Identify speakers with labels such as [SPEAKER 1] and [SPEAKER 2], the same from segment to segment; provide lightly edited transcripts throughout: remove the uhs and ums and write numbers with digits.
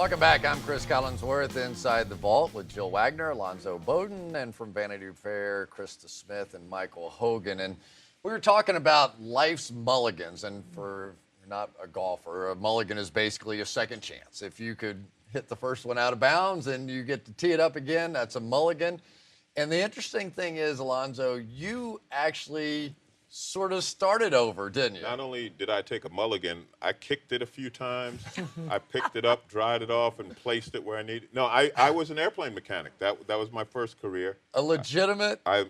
[SPEAKER 1] Welcome back. I'm Cris Collinsworth inside the vault with Jill Wagner, Alonzo Bodden, and from Vanity Fair, Krista Smith and Michael Hogan. And we were talking about life's mulligans. And for you're not a golfer, a mulligan is basically a second chance. If you could hit the first one out of bounds and you get to tee it up again, that's a mulligan. And the interesting thing is, Alonzo, you actually sort of started over, didn't you?
[SPEAKER 2] Not only did I take a mulligan, I kicked it a few times. I picked it up, dried it off, and placed it where I needed. No, I was an airplane mechanic. That was my first career.
[SPEAKER 1] A legitimate?
[SPEAKER 2] I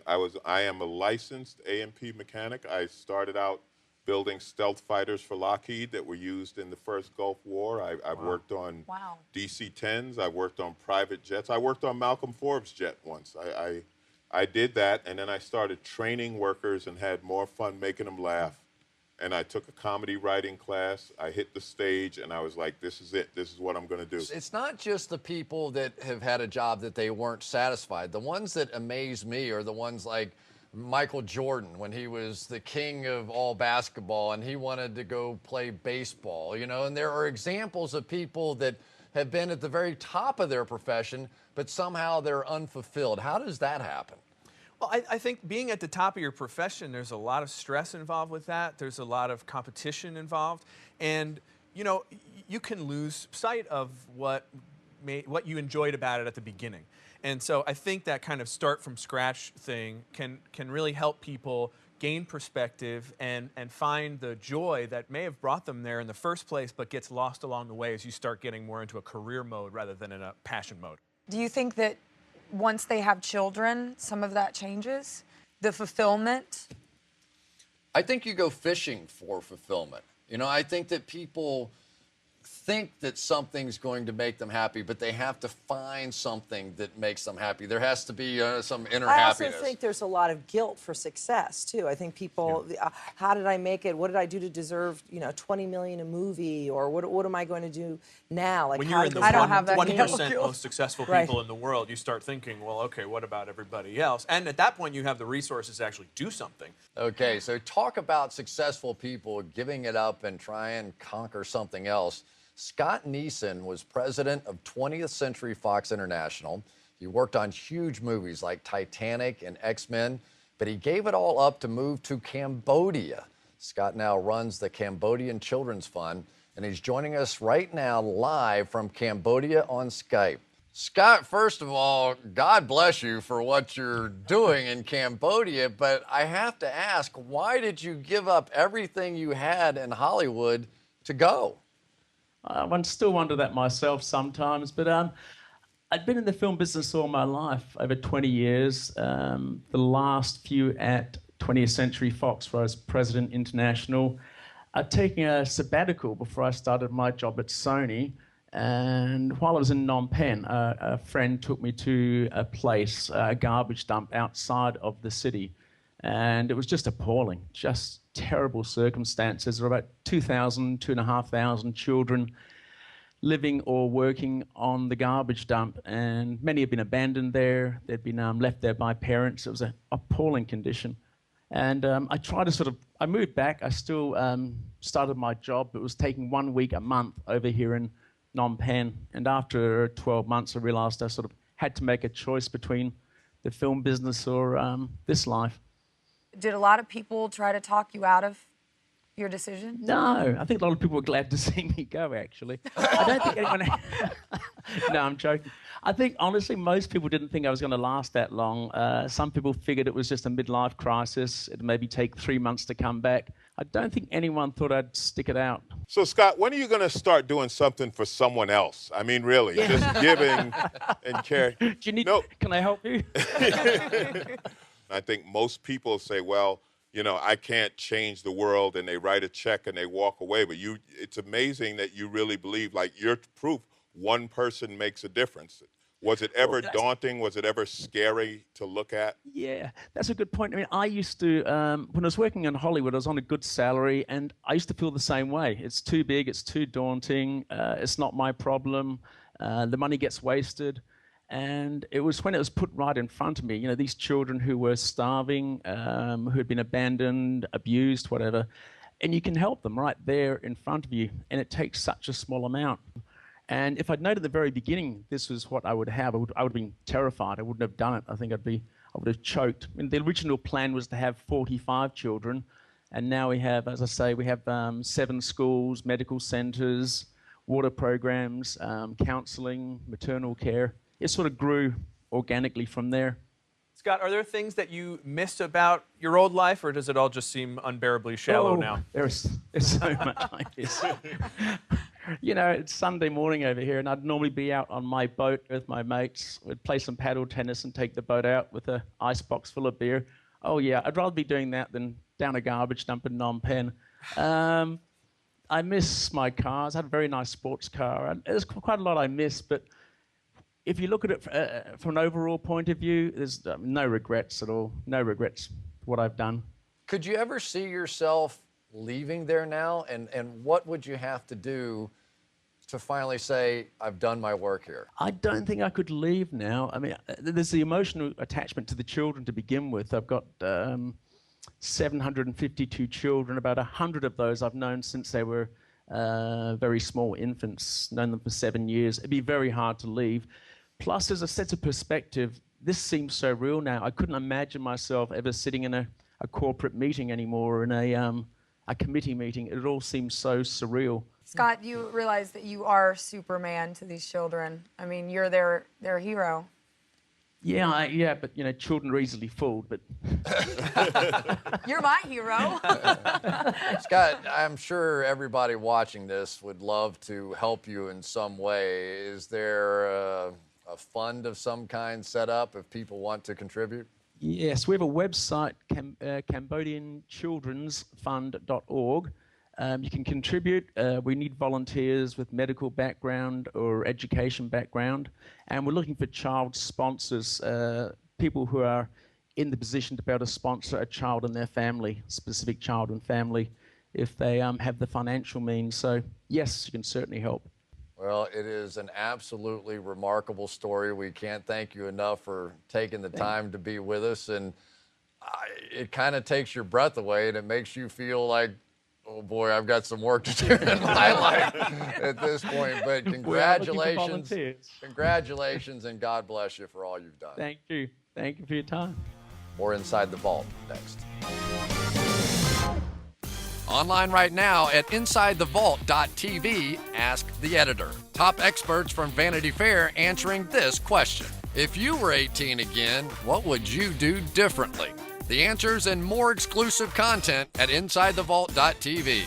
[SPEAKER 2] am a licensed A&P mechanic. I started out building stealth fighters for Lockheed that were used in the first Gulf War. I've worked on DC-10s. I worked on private jets. I worked on Malcolm Forbes' jet once. I did that, and then I started training workers and had more fun making them laugh. And I took a comedy writing class. I hit the stage, and I was like, this is it. This is what I'm going to do.
[SPEAKER 1] It's not just the people that have had a job that they weren't satisfied. The ones that amaze me are the ones like Michael Jordan, when he was the king of all basketball and he wanted to go play baseball, you know, and there are examples of people that have been at the very top of their profession, but somehow they're unfulfilled. How does that happen?
[SPEAKER 3] Well, I think being at the top of your profession, there's a lot of stress involved with that. There's a lot of competition involved. And, you know, you can lose sight of what you enjoyed about it at the beginning. And so I think that kind of start from scratch thing can really help people gain perspective and find the joy that may have brought them there in the first place, but gets lost along the way as you start getting more into a career mode rather than in a passion mode.
[SPEAKER 4] Do you think that once they have children, some of that changes? The fulfillment?
[SPEAKER 1] I think you go fishing for fulfillment. You know, I think that people think that something's going to make them happy, but they have to find something that makes them happy. There has to be some inner happiness.
[SPEAKER 5] I also think there's a lot of guilt for success too. I think people, how did I make it? What did I do to deserve, you know, 20 million a movie? Or what am I going to do now? Like,
[SPEAKER 3] when you're in the 20% most successful people in the world, you start thinking, well, okay, what about everybody else? And at that point, you have the resources to actually do something.
[SPEAKER 1] Okay, so talk about successful people giving it up and try and conquer something else. Scott Neeson was president of 20th Century Fox International. He worked on huge movies like Titanic and X-Men, but he gave it all up to move to Cambodia. Scott now runs the Cambodian Children's Fund, and he's joining us right now live from Cambodia on Skype. Scott, first of all, God bless you for what you're doing in Cambodia, but I have to ask, why did you give up everything you had in Hollywood to go?
[SPEAKER 6] I still wonder that myself sometimes, but I'd been in the film business all my life, over 20 years. The last few at 20th Century Fox, where I was president international. I'd taken a sabbatical before I started my job at Sony, and while I was in Phnom Penh, a friend took me to a place, a garbage dump outside of the city, and it was just appalling, just terrible circumstances. There were about 2,500 children living or working on the garbage dump, and many had been abandoned there. They'd been left there by parents. It was an appalling condition. And I tried to I moved back. I still started my job. It was taking 1 week a month over here in Phnom Penh. And after 12 months, I realized I had to make a choice between the film business or this life.
[SPEAKER 4] Did a lot of people try to talk you out of your decision?
[SPEAKER 6] No, I think a lot of people were glad to see me go, actually. I don't think anyone... No, I'm joking. I think, honestly, most people didn't think I was going to last that long. Some people figured it was just a midlife crisis. It'd maybe take 3 months to come back. I don't think anyone thought I'd stick it out.
[SPEAKER 2] So, Scott, when are you going to start doing something for someone else? I mean, really, just giving and caring.
[SPEAKER 6] Do you need... Can I help you?
[SPEAKER 2] I think most people say, well, you know, I can't change the world, and they write a check and they walk away. But it's amazing that you really believe, like, you're proof one person makes a difference. Was it ever daunting? Was it ever scary to look at?
[SPEAKER 6] Yeah, that's a good point. I mean, I used to, when I was working in Hollywood, I was on a good salary, and I used to feel the same way. It's too big, it's too daunting, it's not my problem, the money gets wasted. And it was when it was put right in front of me, you know, these children who were starving, who had been abandoned, abused, whatever, and you can help them right there in front of you, and it takes such a small amount. And if I'd known at the very beginning this was what I would have, I would have been terrified. I wouldn't have done it. I think I would have choked. I mean, the original plan was to have 45 children, and now we have, as I say, we have 7 schools, medical centres, water programs, counselling, maternal care. It sort of grew organically from there.
[SPEAKER 3] Scott, are there things that you missed about your old life, or does it all just seem unbearably shallow now?
[SPEAKER 6] There's so much I miss. You know, it's Sunday morning over here, and I'd normally be out on my boat with my mates. We'd play some paddle tennis and take the boat out with an ice box full of beer. Oh, yeah, I'd rather be doing that than down a garbage dump in Phnom Penh. I miss my cars. I had a very nice sports car. There's quite a lot I miss, but if you look at it from an overall point of view, there's no regrets at all. No regrets for what I've done.
[SPEAKER 1] Could you ever see yourself leaving there now? And what would you have to do to finally say, I've done my work here?
[SPEAKER 6] I don't think I could leave now. I mean, there's the emotional attachment to the children to begin with. I've got 752 children. About 100 of those I've known since they were very small infants, known them for 7 years. It'd be very hard to leave. Plus, there's a sense of perspective. This seems so real now. I couldn't imagine myself ever sitting in a corporate meeting anymore, or in a committee meeting. It all seems so surreal.
[SPEAKER 4] Scott, you realize that you are Superman to these children. I mean, you're their hero.
[SPEAKER 6] Yeah, but you know, children are easily fooled. But
[SPEAKER 4] You're my hero.
[SPEAKER 1] Scott, I'm sure everybody watching this would love to help you in some way. Is there a fund of some kind set up if people want to contribute?
[SPEAKER 6] yes, we have a website, CambodianChildren'sFund.org. You can contribute. We need volunteers with medical background or education background, and we're looking for child sponsors, people who are in the position to be able to sponsor a child and their family, specific child and family, if they have the financial means. So yes, you can certainly help.
[SPEAKER 1] Well, it is an absolutely remarkable story. We can't thank you enough for taking the time to be with us, and it kind of takes your breath away, and it makes you feel like, oh boy, I've got some work to do in my life at this point. But congratulations, congratulations, and God bless you for all you've done.
[SPEAKER 6] Thank you. Thank you for your time.
[SPEAKER 1] More Inside the Vault next. Online right now at InsideTheVault.tv, ask the editor. Top experts from Vanity Fair answering this question. If you were 18 again, what would you do differently? The answers and more exclusive content at InsideTheVault.tv.